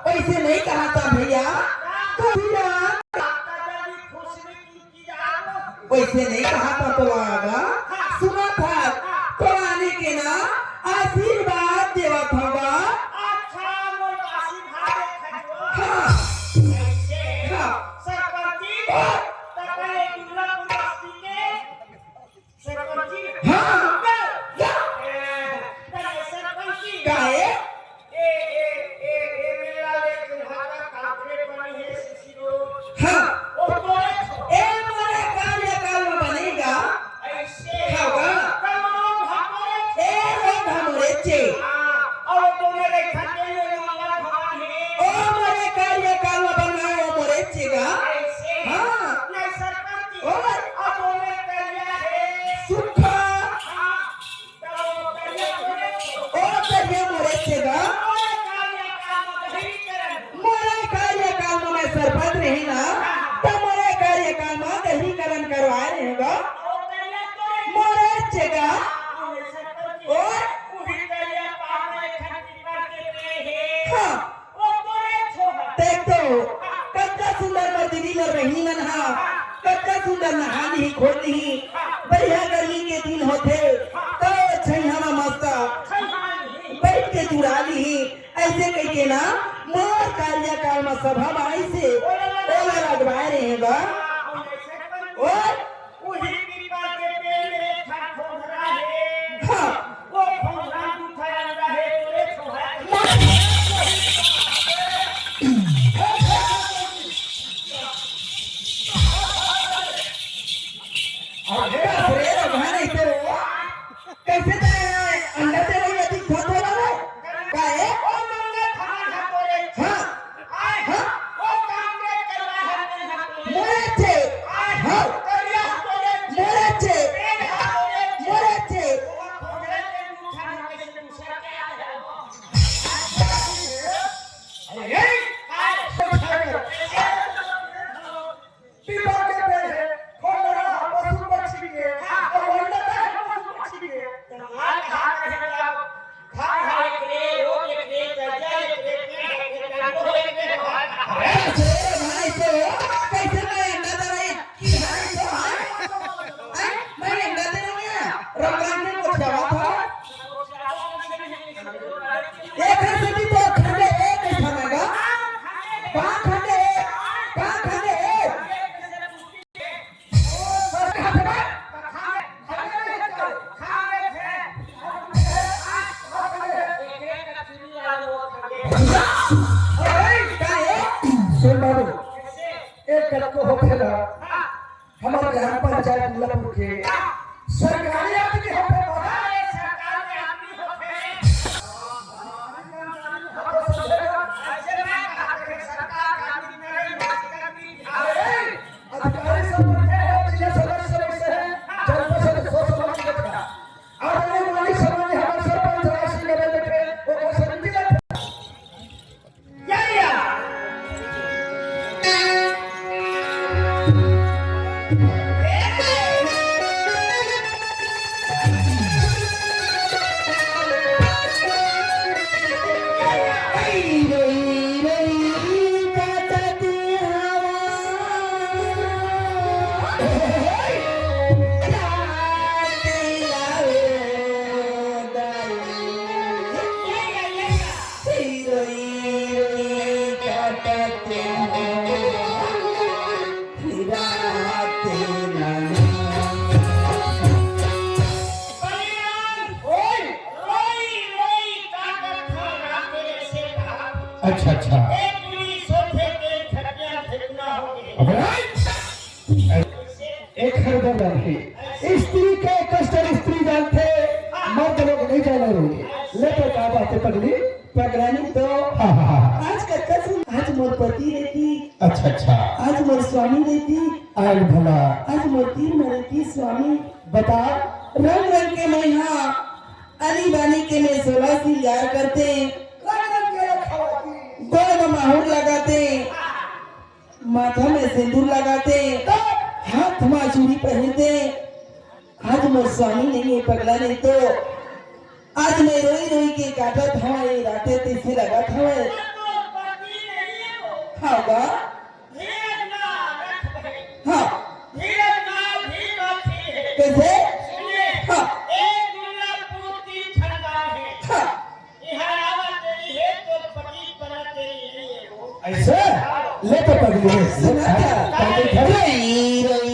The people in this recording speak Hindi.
ऐसे नहीं कहा था वैसे नहीं कहा था तो आगा सुना था तो आने के ना आशीर्वाद देवा था। अच्छा मोर आशीर्वाद खजो हाँ ऐसे हाँ सरपंची तकाए दुर्गा बस्ती के सरपंची हाँ सरपंची काहे ए मेरा एक हाथा कागरे बनी है सिसिरो हाँ ओ तो ए मोरे काल में बनेगा ऐसे होगा कमरो भागरे ए लोग हमरे चे और तो मेरे खाते में मंगल भगवान है ओ मोरे काल में बनाए ओ मोरे चेगा ऐसे हाँ नहीं सरपंची और अब तो मैं करिया है सुखा हाँ तो करिया ओ करिए मोरे चेगा मोरे कार्यकाल में मैं सरपंच रही ना तो मोरे कार्यकाल में दहरीकरण करवाए रहेगा मोरे चेगा और हाँ देख तो कच्चा सुंदर मर्दिनी में रही मन हा कच्चा सुंदर नहानी ही खोलनी ही बढ़िया गर्मी के दिन होते तो छैया में मस्त बैठ के जुड़ा ली ही ऐसे कह के ना मोर कार्यकाल में सभा में ऐसे ओला लगवाए रहेगा और हाँ कैसे अंडा दे रही है दिखा दे रहा है काहे हाँ हाँ मोरे चे हाँ मोरे चे मोरे चे पीपल के पेड़ है खोलना पशु पक्षी के और वंडा है पशु पक्षी के तमाम खा रहे आप खा खा के रोज एक एक जय कैसे भाई तो कैसे मैं अंडा दे रही कि भाई तो है मैं अंडा दे रही हूँ रमजान में कुछ जवाब था एक है सभी तो खंडे एक ही खानेगा कहाँ खंडे सुन बाबू एक लड़को हो खेला हमारे ग्राम पंचायत मुल्लापुर के सरकारी आदमी हो पे अधिकारी सब जिला सदस्य से है जनता से सोच समझ के था और ये मालिक समाज हमारे सरपंच राशि लेवल पे वो समिति का या अच्छा अच्छा एक हरदम रखी स्त्री के कष्ट स्त्री जानते मर्द लोग नहीं जाने होंगे लेकिन क्या बात है पगली पगलानी तो हाँ हाँ हाँ आज का कसम आज मोर पति रहती अच्छा अच्छा आज मोर स्वामी रहती आज भला आज मोर तीर में रहती स्वामी बता रंग रंग के मैं यहाँ अली बानी के मैं 16 सिंगार करते गोड़ में माहौर लगाते माथा में सिंदूर लगाते हाथ में चूड़ी पहनते आज मोर स्वामी नहीं है पगला नहीं तो आज मैं रोई रोई के काटत हवा ये राते तीसरे लगत हवा होगा ले तो पगली सुना था? ताली खड़ी रोई रोई